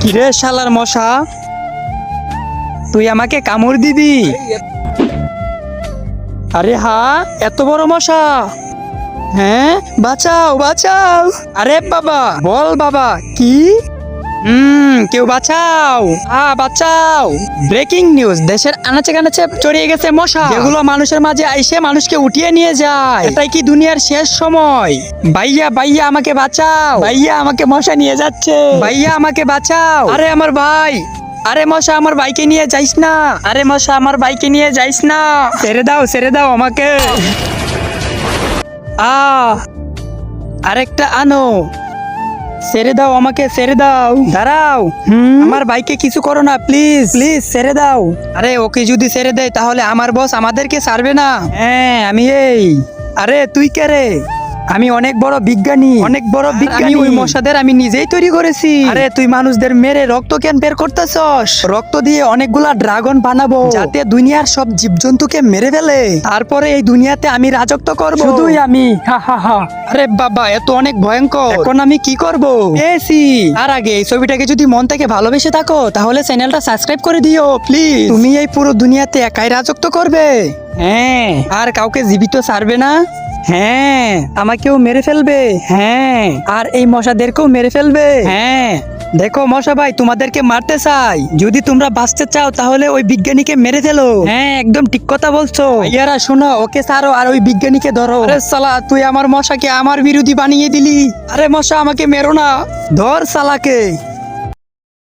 কিরে শালার মশা, তুই আমাকে কামড় দিবি? আরে হ্যাঁ, এত বড় মশা। হ্যাঁ, বাঁচাও বাঁচাও। আরে বাবা, বল বাবা কি? কেউ বাঁচাও, বাঁচাও। ব্রেকিং নিউজ, দেশের আনাচে কানাচে ছড়িয়ে গেছে মশা, যেগুলো মানুষের মাঝে আইসে মানুষকে উঠিয়ে নিয়ে যায়। এটাই কি দুনিয়ার শেষ সময়? ভাইয়া ভাইয়া আমাকে বাঁচাও, ভাইয়া আমাকে মশা নিয়ে যাচ্ছে, ভাইয়া আমাকে বাঁচাও। আরে আমার ভাই, আরে মশা আমার বাইকে নিয়ে যাইস না, আরে মশা আমার বাইকে নিয়ে যাইস না, ছেড়ে দাও আমাকে। আরেকটা আনো, ছেড়ে দাও আমাকে, ছেড়ে দাও। দাঁড়াও, আমার বাইকে কিছু করো না, প্লিজ প্লিজ ছেড়ে দাও। আরে ওকে যদি ছেড়ে দেয় তাহলে আমার বস আমাদেরকে ছাড়বে না। হ্যাঁ আমি এই। আরে তুই কে রে? আমি অনেক বড় বিজ্ঞানী, অনেক বড় বিজ্ঞানী। ওই মশাদের আমি নিজেই তৈরি করেছি। আরে তুই মানুষদের মেরে রক্ত কেন বের করতেছস? রক্ত দিয়ে অনেকগুলা ড্রাগন বানাবো, যাতে দুনিয়ার সব জীবজন্তুকে মেরে ফেলে। তারপরে এই দুনিয়াতে আমি রাজত্ব করব, শুধুই আমি। হা হা হা। আরে বাবা, এত অনেক ভয়ঙ্কর। এখন আমি কি করব? এসি। তার আগে এই ছবিটাকে যদি মন থেকে ভালোবেসে থাকো তাহলে চ্যানেলটা সাবস্ক্রাইব করে দিও প্লিজ। তুমি এই পুরো দুনিয়াতে একাই রাজত্ব করবে। হ্যাঁ, আর কাউকে জীবিত ছাড়বে না। হ্যাঁ, আমাকেও মেরে ফেলবে। হ্যাঁ, আর এই মশাদেরকেও মেরে ফেলবে। হ্যাঁ, দেখো মশা ভাই, তোমাদেরকে মারতে চাই। যদি তোমরা বাঁচতে চাও তাহলে ওই বিজ্ঞানীকে মেরে ফেলো। হ্যাঁ, একদম ঠিক কথা বলছো। ইয়ারা শোনো, ওকে ছাড়ো আর ওই বিজ্ঞানীকে ধরো। আরে সালা, তুই আমার মশাকে আমার বিরোধী বানিয়ে দিলি। আরে মশা আমাকে মেরো না, ধর সালাকে।